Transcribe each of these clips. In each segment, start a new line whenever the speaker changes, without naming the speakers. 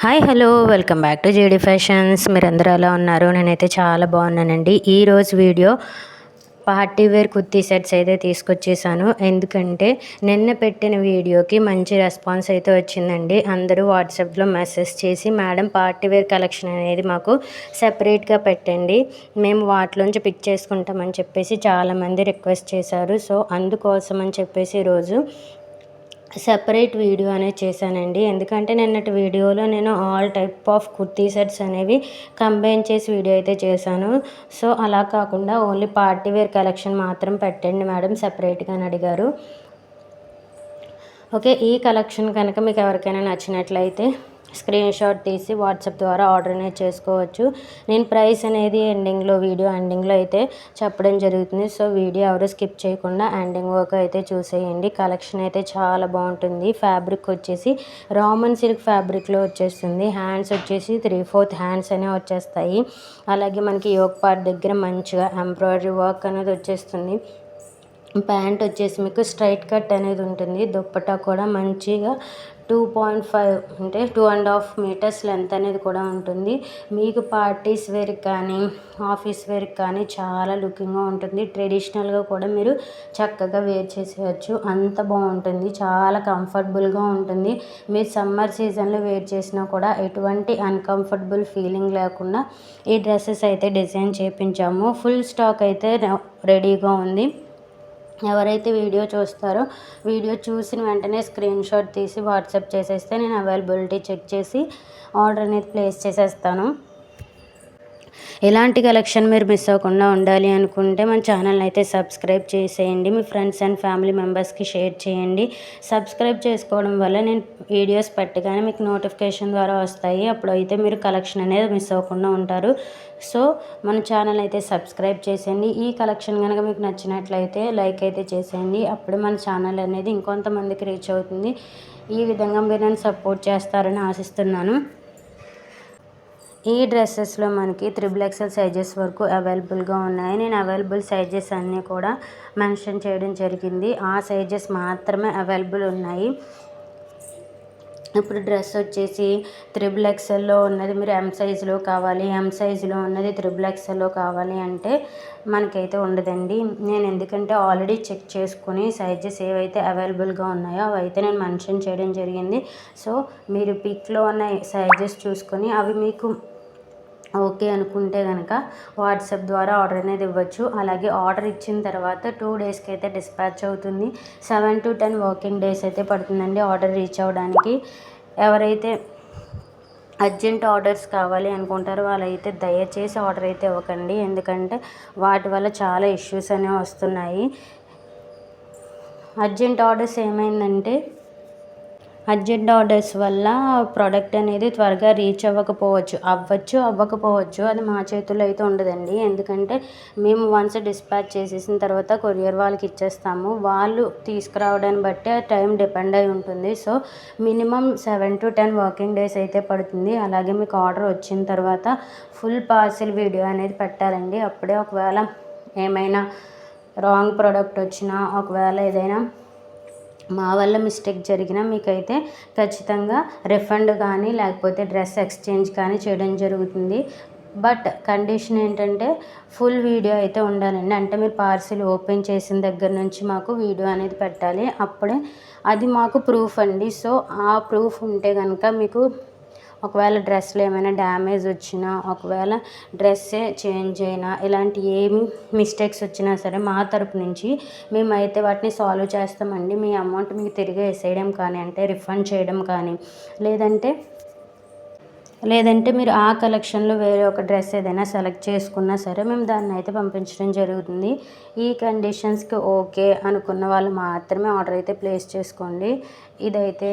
Hi hello welcome back to JD fashions. మీరందరూ ఎలా ఉన్నారు? నేనైతే చాలా బాగున్నానండి. ఈరోజు video party wear kurti sets అయితే తీసుకొచ్చేసాను. ఎందుకంటే నిన్న పెట్టిన వీడియోకి మంచి రెస్పాన్స్ అయితే వచ్చిందండి. అందరూ వాట్సాప్లో మెసేజ్ చేసి మేడం పార్టీ వేర్ కలెక్షన్ అనేది మాకు సెపరేట్గా పెట్టండి, మేము వాటిలోంచి పిక్ చేసుకుంటామని చెప్పేసి చాలామంది రిక్వెస్ట్ చేశారు. సో అందుకోసం అని చెప్పేసి ఈరోజు సెపరేట్ వీడియో అనేది చేశానండి. ఎందుకంటే నిన్నటి వీడియోలో నేను all type of kurti sets అనేవి కంబైన్ చేసి వీడియో అయితే చేశాను. సో అలా కాకుండా ఓన్లీ పార్టీ వేర్ కలెక్షన్ మాత్రం పెట్టండి మేడం సెపరేట్గా అని అడిగారు. ఓకే, ఈ కలెక్షన్ కనుక మీకు ఎవరికైనా నచ్చినట్లయితే స్క్రీన్ షాట్ తీసి వాట్సాప్ ద్వారా ఆర్డర్ అనేది చేసుకోవచ్చు. నేను ప్రైస్ అనేది వీడియో ఎండింగ్లో అయితే చెప్పడం జరుగుతుంది. సో వీడియో ఎవరు స్కిప్ చేయకుండా ఎండింగ్ వరకు అయితే చూసేయండి. కలెక్షన్ అయితే చాలా బాగుంటుంది. ఫ్యాబ్రిక్ వచ్చేసి రామన్ సిల్క్ ఫ్యాబ్రిక్లో వచ్చేస్తుంది. హ్యాండ్స్ వచ్చేసి 3/4 హ్యాండ్స్ అనేవి వచ్చేస్తాయి. అలాగే మనకి యోక్ పార్ట్ దగ్గర మంచిగా ఎంబ్రాయిడరీ వర్క్ అనేది వచ్చేస్తుంది. ప్యాంట్ వచ్చేసి మీకు స్ట్రైట్ కట్ అనేది ఉంటుంది. దుప్పటా కూడా మంచిగా 2.5 అంటే 2.5 మీటర్స్ లెంత్ అనేది కూడా ఉంటుంది. మీకు పార్టీస్ వేర్కి కానీ ఆఫీస్ వేర్కి కానీ చాలా లుకింగ్గా ఉంటుంది. ట్రెడిషనల్గా కూడా మీరు చక్కగా వేర్ చేసేయచ్చు. అంత బాగుంటుంది, చాలా కంఫర్టబుల్గా ఉంటుంది. మీరు సమ్మర్ సీజన్లో వేర్ చేసినా కూడా ఎటువంటి అన్కంఫర్టబుల్ ఫీలింగ్ లేకుండా ఈ డ్రెస్సెస్ అయితే డిజైన్ చేయించాము. ఫుల్ స్టాక్ అయితే రెడీగా ఉంది. ఎవరైతే వీడియో చూస్తారో వీడియో చూసిన వెంటనే స్క్రీన్ షాట్ తీసి వాట్సాప్ చేసేస్తే నేను అవైలబిలిటీ చెక్ చేసి ఆర్డర్ అనేది ప్లేస్ చేసేస్తాను. ఎలాంటి కలెక్షన్ మీరు మిస్ అవ్వకుండా ఉండాలి అనుకుంటే మన ఛానల్ని అయితే సబ్స్క్రైబ్ చేసేయండి. మీ ఫ్రెండ్స్ అండ్ ఫ్యామిలీ మెంబర్స్కి షేర్ చేయండి. సబ్స్క్రైబ్ చేసుకోవడం వల్ల నేను వీడియోస్ పెట్టగానే మీకు నోటిఫికేషన్ ద్వారా వస్తాయి. అప్పుడు అయితే మీరు కలెక్షన్ అనేది మిస్ అవ్వకుండా ఉంటారు. సో మన ఛానల్ అయితే సబ్స్క్రైబ్ చేసేయండి. ఈ కలెక్షన్ కనుక మీకు నచ్చినట్లయితే లైక్ అయితే చేసేయండి. అప్పుడే మన ఛానల్ అనేది ఇంకొంతమందికి రీచ్ అవుతుంది. ఈ విధంగా మీరు నన్ను సపోర్ట్ చేస్తారని ఆశిస్తున్నాను. ఈ డ్రెస్సెస్లో మనకి 3XL సైజెస్ వరకు అవైలబుల్గా ఉన్నాయి. నేను అవైలబుల్ సైజెస్ అన్నీ కూడా మెన్షన్ చేయడం జరిగింది. ఆ సైజెస్ మాత్రమే అవైలబుల్ ఉన్నాయి. ఇప్పుడు డ్రెస్ వచ్చేసి 3XLలో ఉన్నది మీరు ఎం సైజులో కావాలి, ఎం సైజులో ఉన్నది 3XLలో కావాలి అంటే మనకైతే ఉండదండి. నేను ఎందుకంటే ఆల్రెడీ చెక్ చేసుకుని సైజెస్ ఏవైతే అవైలబుల్గా ఉన్నాయో అవైతే నేను మెన్షన్ చేయడం జరిగింది. సో మీరు పిక్లో ఉన్న సైజెస్ చూసుకొని అవి మీకు ఓకే అనుకుంటే కనుక వాట్సాప్ ద్వారా ఆర్డర్ అనేది ఇవ్వచ్చు. అలాగే ఆర్డర్ ఇచ్చిన తర్వాత 2 డేస్కి అయితే డిస్పాచ్ అవుతుంది. 7 to 10 వర్కింగ్ డేస్ అయితే పడుతుందండి ఆర్డర్ రీచ్ అవ్వడానికి. ఎవరైతే అర్జెంట్ ఆర్డర్స్ కావాలి అనుకుంటారో వాళ్ళైతే దయచేసి ఆర్డర్ అయితే ఇవ్వకండి. ఎందుకంటే వాటి వల్ల చాలా ఇష్యూస్ అనేవి వస్తున్నాయి. అర్జెంట్ ఆర్డర్స్ వల్ల ప్రోడక్ట్ అనేది త్వరగా రీచ్ అవ్వకపోవచ్చు. అది మా చేతుల్లో అయితే ఉండదండి. ఎందుకంటే మేము వన్స్ డిస్పాచ్ చేసేసిన తర్వాత కొరియర్ వాళ్ళకి ఇచ్చేస్తాము. వాళ్ళు తీసుకురావడాన్ని బట్టి ఆ టైం డిపెండ్ అయి ఉంటుంది. So minimum 7 to 10 working days అయితే పడుతుంది. అలాగే మీకు ఆర్డర్ వచ్చిన తర్వాత ఫుల్ పార్సిల్ వీడియో అనేది పెట్టాలండి. అప్పుడే ఒకవేళ ఏమైనా రాంగ్ ప్రోడక్ట్ వచ్చినా, ఒకవేళ ఏదైనా మా వల్ల మిస్టేక్ జరిగినా మీకైతే ఖచ్చితంగా రిఫండ్ కానీ లేకపోతే డ్రెస్ ఎక్స్చేంజ్ కానీ చేయడం జరుగుతుంది. బట్ కండిషన్ ఏంటంటే ఫుల్ వీడియో అయితే ఉండాలండి. అంటే మీరు పార్సిల్ ఓపెన్ చేసిన దగ్గర నుంచి మాకు వీడియో అనేది పెట్టాలి. అప్పుడే అది మాకు ప్రూఫ్ అండి. సో ఆ ప్రూఫ్ ఉంటే కనుక మీకు ఒకవేళ డ్రెస్లో ఏమైనా డ్యామేజ్ వచ్చినా, ఒకవేళ డ్రెస్సే చేంజ్ అయినా, ఇలాంటి ఏమి మిస్టేక్స్ వచ్చినా సరే మా తరపు నుంచి మేమైతే వాటిని సాల్వ్ చేస్తామండి. మీ అమౌంట్ మీకు తిరిగి వేసేయడం కానీ, అంటే రిఫండ్ చేయడం కానీ, లేదంటే మీరు ఆ కలెక్షన్లో వేరే ఒక డ్రెస్ ఏదైనా సెలెక్ట్ చేసుకున్నా సరే మేము దాన్ని అయితే పంపించడం జరుగుతుంది. ఈ కండిషన్స్కి ఓకే అనుకున్న వాళ్ళు మాత్రమే ఆర్డర్ అయితే ప్లేస్ చేసుకోండి. ఇదైతే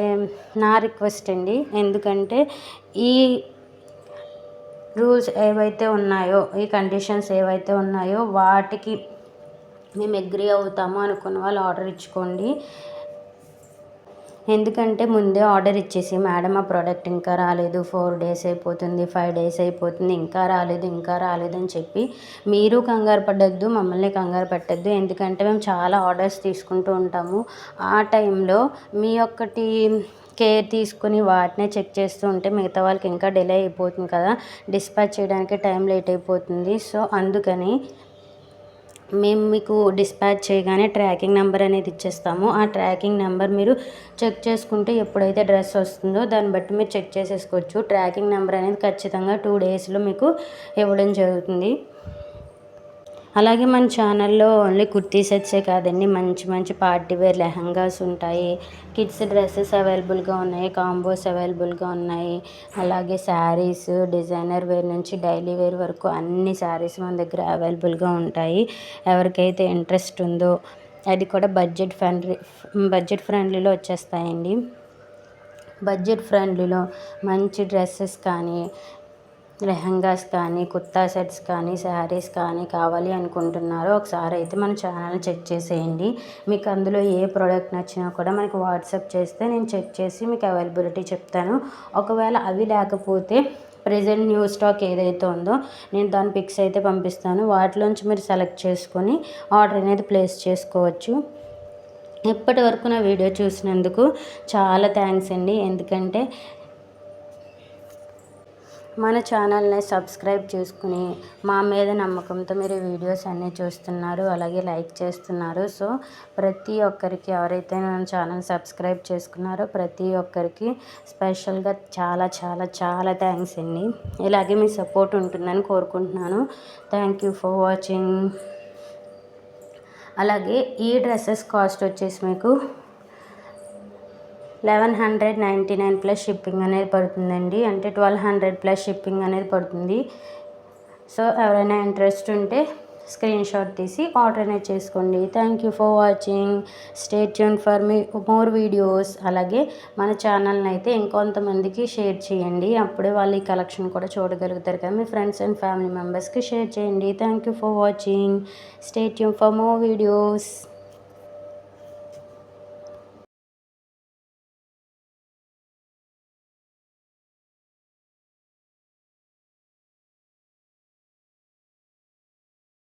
నా రిక్వెస్ట్ అండి. ఎందుకంటే ఈ రూల్స్ ఏవైతే ఉన్నాయో, ఈ కండిషన్స్ ఏవైతే ఉన్నాయో వాటికి మేము అగ్రీ అవుతాము అనుకున్న వాళ్ళు ఆర్డర్ ఇచ్చుకోండి. ఎందుకంటే ముందే ఆర్డర్ ఇచ్చేసి మేడం ఆ ప్రోడక్ట్ ఇంకా రాలేదు, 4 days అయిపోతుంది, 5 days అయిపోతుంది, ఇంకా రాలేదు అని చెప్పి మీరు కంగారు పడద్దు, మమ్మల్ని కంగారు పెట్టద్దు. ఎందుకంటే మేము చాలా ఆర్డర్స్ తీసుకుంటూ ఉంటాము. ఆ టైంలో మీ ఒక్కటి కేర్ తీసుకుని వాటినే చెక్ చేస్తూ ఉంటే మిగతా వాళ్ళకి ఇంకా డిలే అయిపోతుంది కదా, డిస్పాచ్ చేయడానికి టైం లేట్ అయిపోతుంది. సో అందుకని మేము మీకు డిస్పాచ్ చేయగానే ట్రాకింగ్ నెంబర్ అనేది ఇచ్చేస్తాము. ఆ ట్రాకింగ్ నెంబర్ మీరు చెక్ చేసుకుంటే ఎప్పుడైతే డ్రెస్ వస్తుందో దాన్ని బట్టి మీరు చెక్ చేసేసుకోవచ్చు. ట్రాకింగ్ నెంబర్ అనేది ఖచ్చితంగా 2 డేస్లో మీకు ఇవ్వడం జరుగుతుంది. అలాగే మన ఛానల్లో ఓన్లీ కుర్తీ సెట్సే కాదండి, మంచి మంచి పార్టీ వేర్ లెహంగాస్ ఉంటాయి, కిడ్స్ డ్రెస్సెస్ అవైలబుల్గా ఉన్నాయి, కాంబోస్ అవైలబుల్గా ఉన్నాయి. అలాగే శారీస్, డిజైనర్ వేర్ నుంచి డైలీ వేర్ వరకు అన్ని శారీస్ మన దగ్గర అవైలబుల్గా ఉంటాయి. ఎవరికైతే ఇంట్రెస్ట్ ఉందో అది కూడా బడ్జెట్ ఫ్రెండ్లీలో వచ్చేస్తాయండి. బడ్జెట్ ఫ్రెండ్లీలో మంచి డ్రెస్సెస్ కానీ, లెహంగాస్ కానీ, కుర్తా సెట్స్ కానీ, శారీస్ కానీ కావాలి అనుకుంటున్నారో ఒకసారి అయితే మన ఛానల్ చెక్ చేసేయండి. మీకు అందులో ఏ ప్రోడక్ట్ నచ్చినా కూడా మనకి వాట్సాప్ చేస్తే నేను చెక్ చేసి మీకు అవైలబిలిటీ చెప్తాను. ఒకవేళ అవి లేకపోతే ప్రెజెంట్ న్యూ స్టాక్ ఏదైతే ఉందో నేను దాని పిక్స్ అయితే పంపిస్తాను. వాటిలోంచి మీరు సెలెక్ట్ చేసుకొని ఆర్డర్ అనేది ప్లేస్ చేసుకోవచ్చు. ఇప్పటి వరకు నా వీడియో చూసినందుకు చాలా థ్యాంక్స్ అండి. ఎందుకంటే మన ఛానల్ని సబ్స్క్రైబ్ చేసుకుని మా మీద నమ్మకంతో మీరు వీడియోస్ అన్నీ చూస్తున్నారు, అలాగే లైక్ చేస్తున్నారు. సో ప్రతి ఒక్కరికి ఎవరైతే మన ఛానల్ సబ్స్క్రైబ్ చేసుకున్నారో ప్రతి ఒక్కరికి స్పెషల్గా చాలా చాలా చాలా థ్యాంక్స్ అండి. ఇలాగే మీ సపోర్ట్ ఉంటుందని కోరుకుంటున్నాను. Thank you for watching. అలాగే ఈ డ్రెస్సెస్ కాస్ట్ వచ్చేసి మీకు 1199 ప్లస్ షిప్పింగ్ అనేది పడుతుందండి. అంటే 1200 ప్లస్ షిప్పింగ్ అనేది పడుతుంది. సో ఎవరైనా ఇంట్రెస్ట్ ఉంటే స్క్రీన్ షాట్ తీసి ఆర్డర్ అనేది చేసుకోండి. Thank you for watching. Stay tune for more videos. అలాగే మన ఛానల్ని అయితే ఇంకొంతమందికి షేర్ చేయండి, అప్పుడే వాళ్ళు ఈ కలెక్షన్ కూడా చూడగలుగుతారు కదా. మీ ఫ్రెండ్స్ అండ్ ఫ్యామిలీ మెంబర్స్కి షేర్ చేయండి. Thank you for watching. Stay tune for more videos.